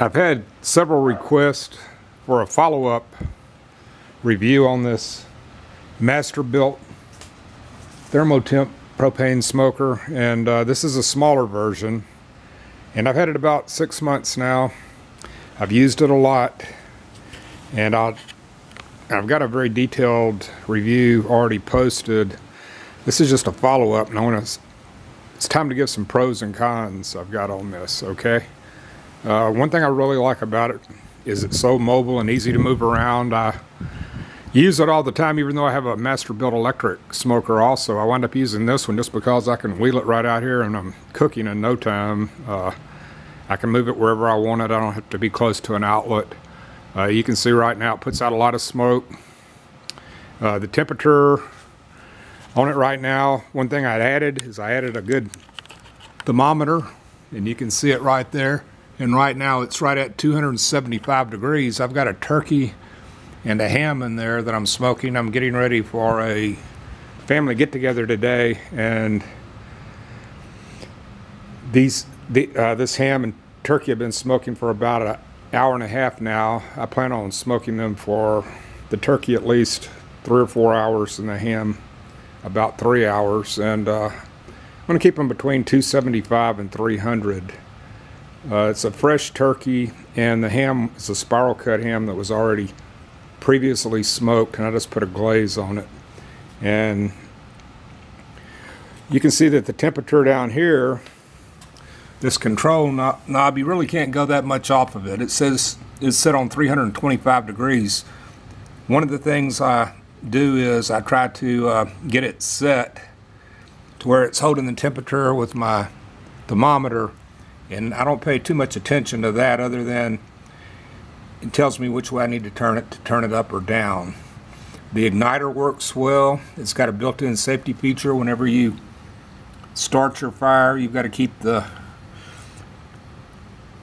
I've had several requests for a follow-up review on this Masterbuilt ThermoTemp Propane smoker, and this is a smaller version, and I've had it about 6 months now. I've used it a lot, and I've got a very detailed review already posted. This is just a follow-up, and it's time to give some pros and cons I've got on this, okay? One thing I really like about it is it's so mobile and easy to move around. I use it all the time, even though I have a Masterbuilt electric smoker also. I wind up using this one just because I can wheel it right out here and I'm cooking in no time. I can move it wherever I want it. I don't have to be close to an outlet. You can see right now it puts out a lot of smoke. The temperature on it right now, one thing I added a good thermometer, and you can see it right there. And right now it's right at 275 degrees. I've got a turkey and a ham in there that I'm smoking. I'm getting ready for a family get-together today, and this ham and turkey have been smoking for about an hour and a half now. I plan on smoking them for the turkey at least 3 or 4 hours and the ham about 3 hours, and I'm going to keep them between 275 and 300. It's a fresh turkey, and the ham is a spiral cut ham that was already previously smoked, and I just put a glaze on it. And you can see that the temperature down here, this control knob, you really can't go that much off of it. It says it's set on 325 degrees. One of the things I do is I try to get it set to where it's holding the temperature with my thermometer, and I don't pay too much attention to that other than it tells me which way I need to turn it up or down. The igniter works well. It's got a built-in safety feature. Whenever you start your fire, you've got to keep the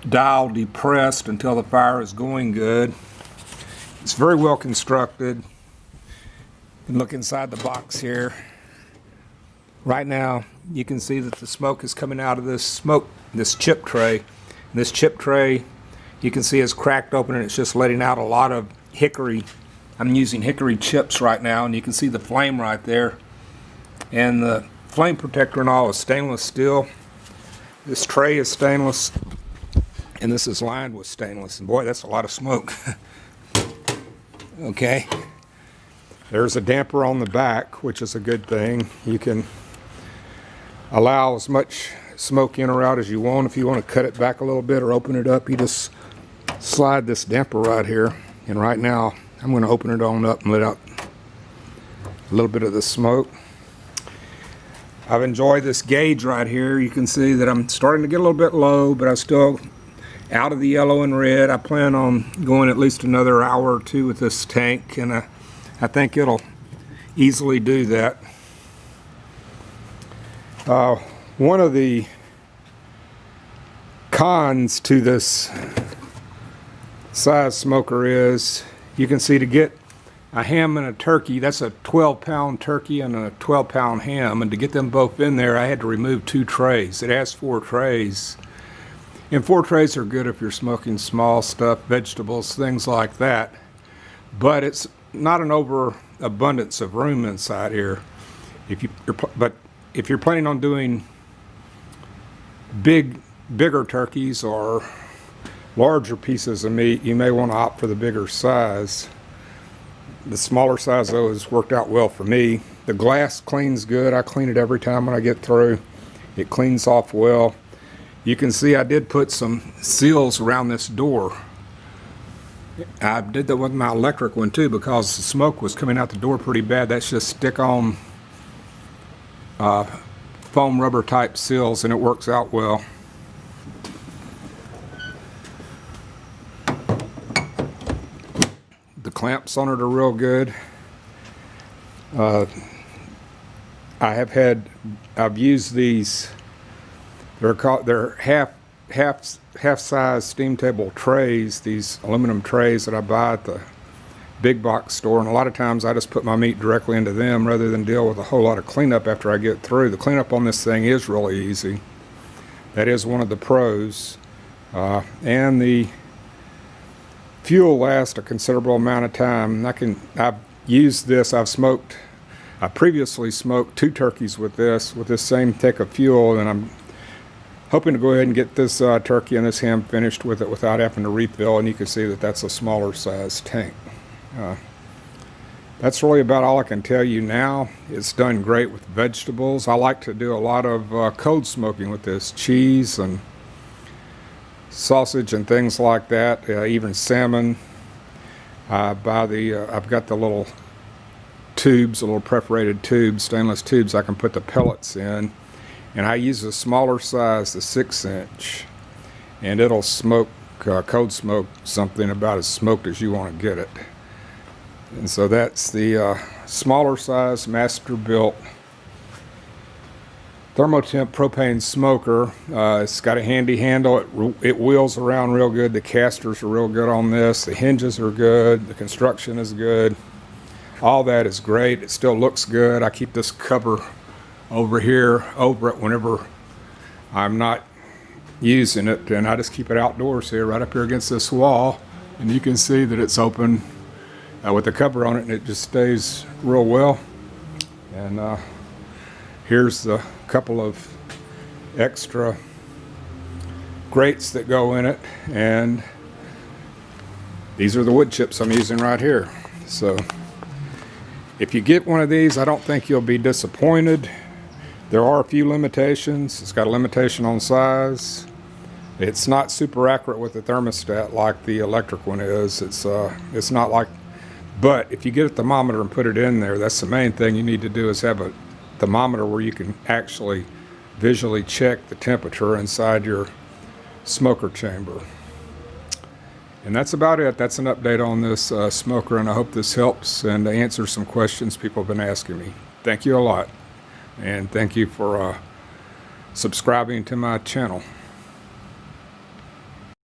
dial depressed until the fire is going good. It's very well constructed. You can look inside the box here. Right now you can see that the smoke is coming out of this chip tray. And this chip tray, you can see, is cracked open, and it's just letting out a lot of hickory. I'm using hickory chips right now, and you can see the flame right there. And the flame protector and all is stainless steel. This tray is stainless, and this is lined with stainless. And boy, that's a lot of smoke. Okay. There's a damper on the back, which is a good thing. You can allow as much smoke in or out as you want. If you want to cut it back a little bit or open it up, you just slide this damper right here. And right now I'm going to open it on up and let out a little bit of the smoke. I've enjoyed this gauge right here. You can see that I'm starting to get a little bit low, but I'm still out of the yellow and red. I plan on going at least another hour or two with this tank, and I think it'll easily do that. One of the cons to this size smoker is, you can see, to get a ham and a turkey, that's a 12-pound turkey and a 12-pound ham, and to get them both in there I had to remove 2 trays. It has 4 trays, and 4 trays are good if you're smoking small stuff, vegetables, things like that, but it's not an overabundance of room inside here. But if you're planning on doing bigger turkeys or larger pieces of meat, you may want to opt for the bigger size. The smaller size, though, has worked out well for me. The glass cleans good. I clean it every time when I get through. It cleans off well. You can see I did put some seals around this door. I did that with my electric one too, because the smoke was coming out the door pretty bad. That's just stick-on foam rubber type seals, and it works out well. The clamps on it are real good. I've used these. They're half size steam table trays, these aluminum trays that I buy at the big box store, and a lot of times I just put my meat directly into them rather than deal with a whole lot of cleanup after I get through. The cleanup on this thing is really easy. That is one of the pros. And the fuel lasts a considerable amount of time. I've used this. I previously smoked 2 turkeys with this same tank of fuel, and I'm hoping to go ahead and get this turkey and this ham finished with it without having to refill. And you can see that that's a smaller size tank. That's really about all I can tell you now. It's done great with vegetables. I like to do a lot of cold smoking with this, cheese and sausage and things like that, even salmon. I've got the little tubes, the little perforated tubes, stainless tubes I can put the pellets in, and I use a smaller size, the 6-inch, and it'll smoke, cold smoke something about as smoked as you want to get it. And so that's the smaller size Masterbuilt ThermoTemp Propane smoker. It's got a handy handle. It wheels around real good. The casters are real good on this. The hinges are good. The construction is good. All that is great. It still looks good. I keep this cover over it whenever I'm not using it, and I just keep it outdoors here, right up here against this wall, and you can see that it's open with the cover on it, and it just stays real well. And here's the couple of extra grates that go in it, and these are the wood chips I'm using right here. So if you get one of these, I don't think you'll be disappointed. There are a few limitations. It's got a limitation on size. It's not super accurate with the thermostat like the electric one is. It's not like, but if you get a thermometer and put it in there, that's the main thing you need to do, is have a thermometer where you can actually visually check the temperature inside your smoker chamber. And that's about it. That's an update on this smoker, and I hope this helps and answers some questions people have been asking me. Thank you a lot, and thank you for subscribing to my channel.